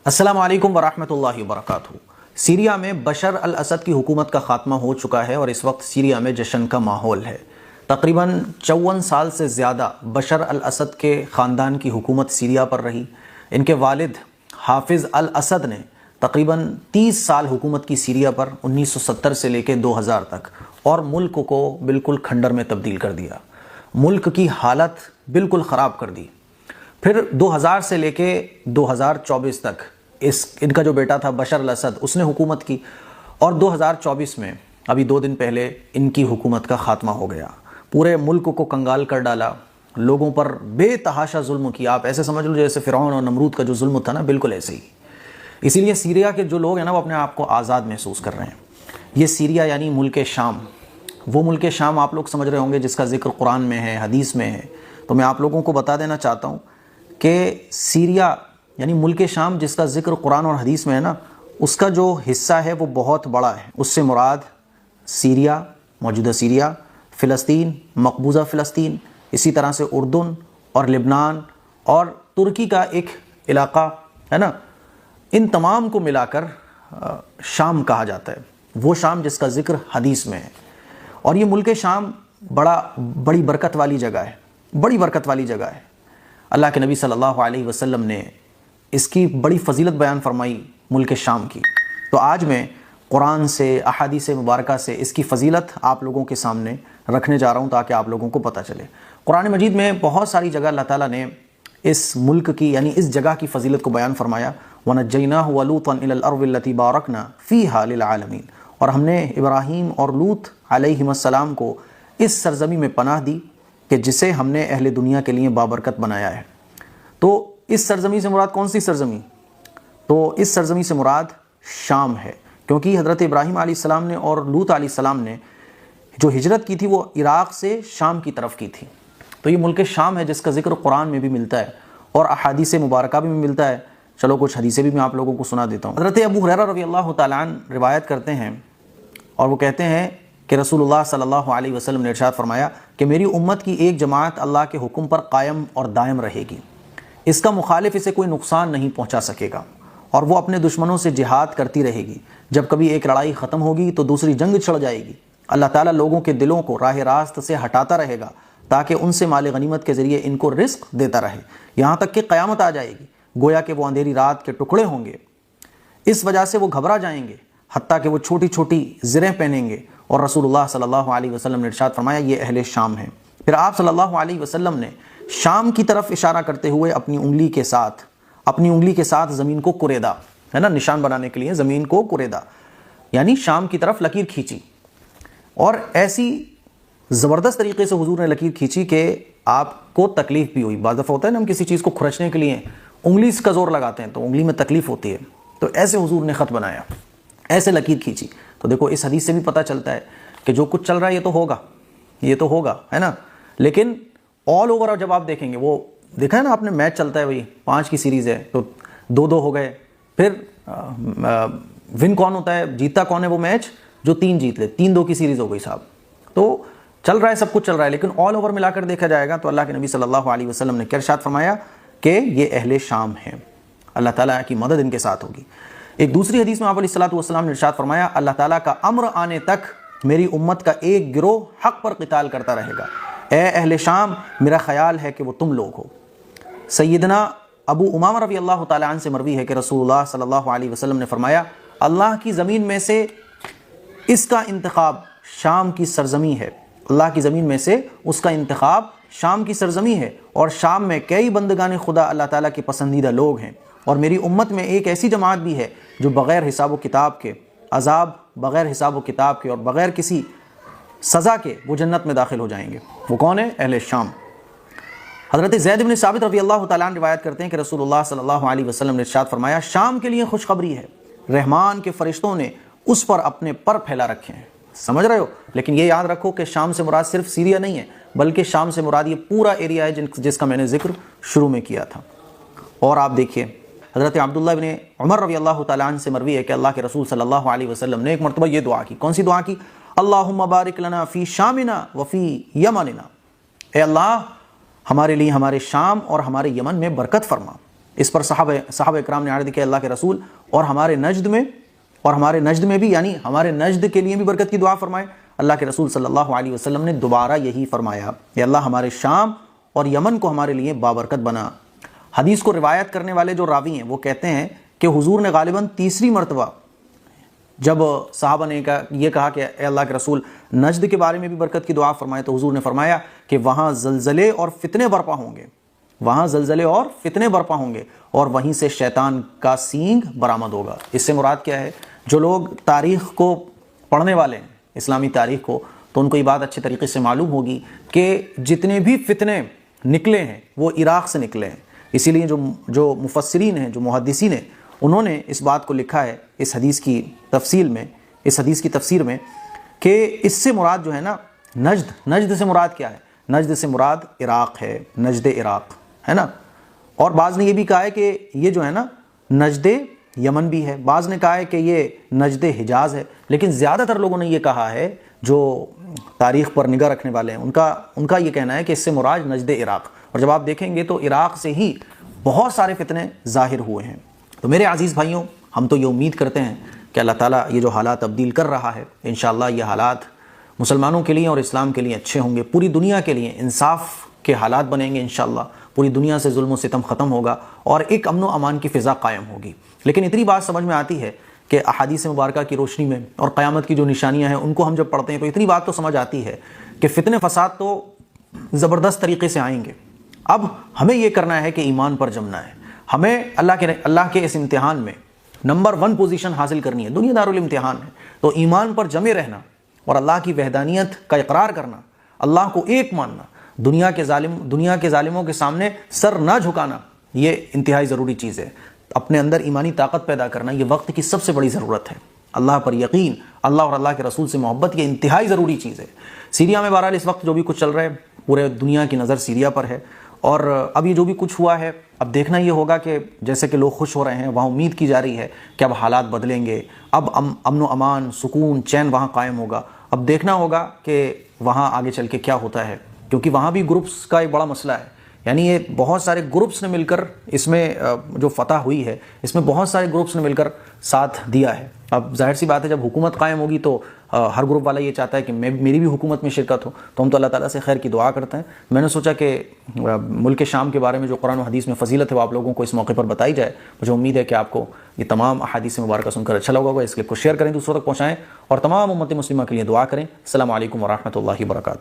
السلام علیکم ورحمۃ اللہ وبرکاتہ۔ سیریا میں بشر الاسد کی حکومت کا خاتمہ ہو چکا ہے اور اس وقت سیریا میں جشن کا ماحول ہے۔ تقریباً 54 سال سے زیادہ بشر الاسد کے خاندان کی حکومت سیریا پر رہی۔ ان کے والد حافظ الاسد نے تقریباً 30 سال حکومت کی سیریا پر 1970 سے لے کے 2000 تک، اور ملک کو بالکل کھنڈر میں تبدیل کر دیا۔ ملک کی حالت بالکل خراب کر دی۔ پھر 2000 سے لے کے 2024 تک ان کا جو بیٹا تھا بشر الاسد، اس نے حکومت کی، اور 2024 میں ابھی 2 دن پہلے ان کی حکومت کا خاتمہ ہو گیا۔ پورے ملک کو کنگال کر ڈالا، لوگوں پر بے تحاشا ظلم کیا۔ آپ ایسے سمجھ لو جیسے فرعون اور نمرود کا جو ظلم تھا نا، بالکل ایسے ہی۔ اسی لیے سیریا کے جو لوگ ہیں نا، وہ اپنے آپ کو آزاد محسوس کر رہے ہیں۔ یہ سیریا یعنی ملک شام، وہ ملک شام آپ لوگ سمجھ رہے ہوں گے جس کا ذکر قرآن میں ہے، حدیث میں ہے۔ تو میں آپ لوگوں کو بتا دینا چاہتا ہوں کہ سیریا یعنی ملک شام جس کا ذکر قرآن اور حدیث میں ہے نا، اس کا جو حصہ ہے وہ بہت بڑا ہے۔ اس سے مراد سیریا، موجودہ سیریا، فلسطین، مقبوضہ فلسطین، اسی طرح سے اردن اور لبنان اور ترکی کا ایک علاقہ ہے نا، ان تمام کو ملا کر شام کہا جاتا ہے۔ وہ شام جس کا ذکر حدیث میں ہے۔ اور یہ ملک شام بڑی برکت والی جگہ ہے، بڑی برکت والی جگہ ہے۔ اللہ کے نبی صلی اللہ علیہ وسلم نے اس کی بڑی فضیلت بیان فرمائی ملک شام کی۔ تو آج میں قرآن سے، احادیث مبارکہ سے اس کی فضیلت آپ لوگوں کے سامنے رکھنے جا رہا ہوں تاکہ آپ لوگوں کو پتہ چلے۔ قرآن مجید میں بہت ساری جگہ اللہ تعالیٰ نے اس ملک کی یعنی اس جگہ کی فضیلت کو بیان فرمایا۔ وَنَجَّيْنَاهُ وَلُوطًا إِلَى الْأَرْضِ الَّتِي بَارَكْنَا فِيهَا لِلْعَالَمِينَ، اور ہم نے ابراہیم اور لوط علیہ السلام کو اس سرزمین میں پناہ دی کہ جسے ہم نے اہل دنیا کے لیے بابرکت بنایا ہے۔ تو اس سرزمین سے مراد کون سی سرزمین؟ تو اس سرزمین سے مراد شام ہے، کیونکہ حضرت ابراہیم علیہ السلام نے اور لوط علیہ السلام نے جو ہجرت کی تھی وہ عراق سے شام کی طرف کی تھی۔ تو یہ ملک شام ہے جس کا ذکر قرآن میں بھی ملتا ہے اور احادیث مبارکہ بھی ملتا ہے۔ چلو کچھ حدیثیں بھی میں آپ لوگوں کو سنا دیتا ہوں۔ حضرت ابو ہریرہ رضی اللہ تعالیٰ عنہ روایت کرتے ہیں، اور وہ کہتے ہیں کہ رسول اللہ صلی اللہ علیہ وسلم نے ارشاد فرمایا کہ میری امت کی ایک جماعت اللہ کے حکم پر قائم اور دائم رہے گی، اس کا مخالف اسے کوئی نقصان نہیں پہنچا سکے گا، اور وہ اپنے دشمنوں سے جہاد کرتی رہے گی۔ جب کبھی ایک لڑائی ختم ہوگی تو دوسری جنگ چھڑ جائے گی۔ اللہ تعالیٰ لوگوں کے دلوں کو راہ راست سے ہٹاتا رہے گا تاکہ ان سے مال غنیمت کے ذریعے ان کو رزق دیتا رہے، یہاں تک کہ قیامت آ جائے گی۔ گویا کہ وہ اندھیری رات کے ٹکڑے ہوں گے، اس وجہ سے وہ گھبرا جائیں گے، حتیٰ کہ وہ چھوٹی چھوٹی زریں پہنیں گے۔ اور رسول اللہ صلی اللہ علیہ وسلم نے ارشاد فرمایا یہ اہل شام ہیں۔ پھر آپ صلی اللہ علیہ وسلم نے شام کی طرف اشارہ کرتے ہوئے اپنی انگلی کے ساتھ زمین کو کریدا، ہے نا، نشان بنانے کے لیے زمین کو کریدا، یعنی شام کی طرف لکیر کھینچی، اور ایسی زبردست طریقے سے حضور نے لکیر کھینچی کہ آپ کو تکلیف بھی ہوئی۔ بعض دفعہ ہوتا ہے نا، ہم کسی چیز کو کھرچنے کے لیے انگلی کا زور لگاتے ہیں تو انگلی میں تکلیف ہوتی ہے، تو ایسے حضور نے خط بنایا، ایسے لکیر کھینچی۔ تو دیکھو اس حدیث سے بھی پتہ چلتا ہے کہ جو کچھ چل رہا ہے یہ تو ہوگا، ہے نا۔ لیکن آل اوور جب آپ دیکھیں گے، وہ دیکھا ہے نا آپ نے، میچ چلتا ہے، وہی 5 کی سیریز ہے تو 2-2 ہو گئے، پھر ون کون ہوتا ہے، جیتا کون ہے وہ میچ جو 3 جیت لے، 3-2 کی سیریز ہو گئی صاحب۔ تو چل رہا ہے، سب کچھ چل رہا ہے، لیکن آل اوور ملا کر دیکھا جائے گا تو اللہ کے نبی صلی اللہ علیہ وسلم نے کیا ارشاد فرمایا کہ یہ اہل شام ہیں، اللہ تعالیٰ کی مدد ان کے ساتھ ہوگی۔ ایک دوسری حدیث میں آپ علیہ الصلوۃ والسلام نے ارشاد فرمایا اللہ تعالیٰ کا امر آنے تک میری امت کا ایک گروہ حق پر قتال کرتا رہے گا۔ اے اہل شام، میرا خیال ہے کہ وہ تم لوگ ہو۔ سیدنا ابو امامہ رضی اللہ تعالیٰ عنہ سے مروی ہے کہ رسول اللہ صلی اللہ علیہ وسلم نے فرمایا اللہ کی زمین میں سے اس کا انتخاب شام کی سرزمین ہے، اللہ کی زمین میں سے اس کا انتخاب شام کی سرزمین ہے، اور شام میں کئی بندگان خدا اللہ تعالیٰ کے پسندیدہ لوگ ہیں، اور میری امت میں ایک ایسی جماعت بھی ہے جو بغیر حساب و کتاب کے عذاب، بغیر حساب و کتاب کے اور بغیر کسی سزا کے وہ جنت میں داخل ہو جائیں گے۔ وہ کون ہے؟ اہل شام۔ حضرت زید بن ثابت رضی اللہ تعالیٰ عنہ روایت کرتے ہیں کہ رسول اللہ صلی اللہ علیہ وسلم نے ارشاد فرمایا شام کے لیے خوشخبری ہے، رحمان کے فرشتوں نے اس پر اپنے پر پھیلا رکھے ہیں۔ سمجھ رہے ہو؟ لیکن یہ یاد رکھو کہ شام سے مراد صرف سیریا نہیں ہے، بلکہ شام سے مراد یہ پورا ایریا ہے جس کا میں نے ذکر شروع میں کیا تھا۔ اور آپ دیکھیے حضرت عبداللہ بن عمر رضی اللہ تعالیٰ عنہ سے مروی ہے کہ اللہ کے رسول صلی اللہ علیہ وسلم نے ایک مرتبہ یہ دعا کی۔ کون سی دعا کی؟ اللہم بارک لنا فی شامنا وفی یمننا، اے اللہ ہمارے لیے ہمارے شام اور ہمارے یمن میں برکت فرما۔ اس پر صحابہ اکرام نے عرض کیا اللہ کے رسول اور ہمارے نجد میں بھی، یعنی ہمارے نجد کے لیے بھی برکت کی دعا فرمائے۔ اللہ کے رسول صلی اللہ علیہ وسلم نے دوبارہ یہی فرمایا کہ اللہ ہمارے شام اور یمن کو ہمارے لیے بابرکت بنا۔ حدیث کو روایت کرنے والے جو راوی ہیں وہ کہتے ہیں کہ حضور نے غالباً تیسری مرتبہ جب صحابہ نے یہ کہا کہ اے اللہ کے رسول نجد کے بارے میں بھی برکت کی دعا فرمائے، تو حضور نے فرمایا کہ وہاں زلزلے اور فتنے برپا ہوں گے اور وہیں سے شیطان کا سینگ برآمد ہوگا۔ اس سے مراد کیا ہے؟ جو لوگ تاریخ کو پڑھنے والے ہیں، اسلامی تاریخ کو، تو ان کو یہ بات اچھے طریقے سے معلوم ہوگی کہ جتنے بھی فتنے نکلے ہیں وہ عراق سے نکلے ہیں۔ اسی لیے جو مفسرین ہیں، جو محدثین ہیں، انہوں نے اس بات کو لکھا ہے اس حدیث کی تفسیر میں کہ اس سے مراد جو ہے نا نجد سے مراد کیا ہے؟ نجد سے مراد عراق ہے، نجد عراق ہے نا۔ اور بعض نے یہ بھی کہا ہے کہ یہ جو ہے نا نجد یمن بھی ہے، بعض نے کہا ہے کہ یہ نجد حجاز ہے، لیکن زیادہ تر لوگوں نے یہ کہا ہے جو تاریخ پر نگاہ رکھنے والے ہیں ان کا یہ کہنا ہے کہ اس سے مراد نجد عراق۔ اور جب آپ دیکھیں گے تو عراق سے ہی بہت سارے فتنے ظاہر ہوئے ہیں۔ تو میرے عزیز بھائیوں، ہم تو یہ امید کرتے ہیں کہ اللہ تعالیٰ یہ جو حالات تبدیل کر رہا ہے، انشاءاللہ یہ حالات مسلمانوں کے لیے اور اسلام کے لیے اچھے ہوں گے، پوری دنیا کے لیے انصاف کے حالات بنیں گے انشاءاللہ، پوری دنیا سے ظلم و ستم ختم ہوگا اور ایک امن و امان کی فضا قائم ہوگی۔ لیکن اتنی بات سمجھ میں آتی ہے کہ احادیث مبارکہ کی روشنی میں اور قیامت کی جو نشانیاں ہیں ان کو ہم جب پڑھتے ہیں تو اتنی بات تو سمجھ آتی ہے کہ فتنے فساد تو زبردست طریقے سے آئیں گے۔ اب ہمیں یہ کرنا ہے کہ ایمان پر جمنا ہے، ہمیں اللہ کے اس امتحان میں نمبر 1 پوزیشن حاصل کرنی ہے، دنیا دارالامتحان ہے، تو ایمان پر جمے رہنا اور اللہ کی وحدانیت کا اقرار کرنا، اللہ کو ایک ماننا، دنیا کے ظالموں کے سامنے سر نہ جھکانا، یہ انتہائی ضروری چیز ہے۔ اپنے اندر ایمانی طاقت پیدا کرنا یہ وقت کی سب سے بڑی ضرورت ہے۔ اللہ پر یقین، اللہ اور اللہ کے رسول سے محبت، یہ انتہائی ضروری چیز ہے۔ سیریا میں بہرحال اس وقت جو بھی کچھ چل رہا ہے، پورے دنیا کی نظر سیریا پر ہے، اور اب یہ جو بھی کچھ ہوا ہے، اب دیکھنا یہ ہوگا کہ جیسے کہ لوگ خوش ہو رہے ہیں، وہاں امید کی جا رہی ہے کہ اب حالات بدلیں گے، اب امن و امان، سکون، چین وہاں قائم ہوگا۔ اب دیکھنا ہوگا کہ وہاں آگے چل کے کیا ہوتا ہے، کیونکہ وہاں بھی گروپس کا ایک بڑا مسئلہ ہے، یعنی یہ بہت سارے گروپس نے مل کر اس میں جو فتح ہوئی ہے، اس میں بہت سارے گروپس نے مل کر ساتھ دیا ہے۔ اب ظاہر سی بات ہے جب حکومت قائم ہوگی تو ہر گروپ والا یہ چاہتا ہے کہ میری بھی حکومت میں شرکت ہو، تو ہم تو اللہ تعالیٰ سے خیر کی دعا کرتے ہیں۔ میں نے سوچا کہ ملک شام کے بارے میں جو قرآن و حدیث میں فضیلت ہے وہ آپ لوگوں کو اس موقع پر بتائی جائے۔ مجھے امید ہے کہ آپ کو یہ تمام احادیث مبارکہ سن کر اچھا لگا ہوگا۔ اس کلپ کو شیئر کریں، دوسروں تک پہنچائیں اور تمام امت مسلمہ کے لیے دعا کریں۔ السلام علیکم ورحمۃ اللہ وبرکاتہ۔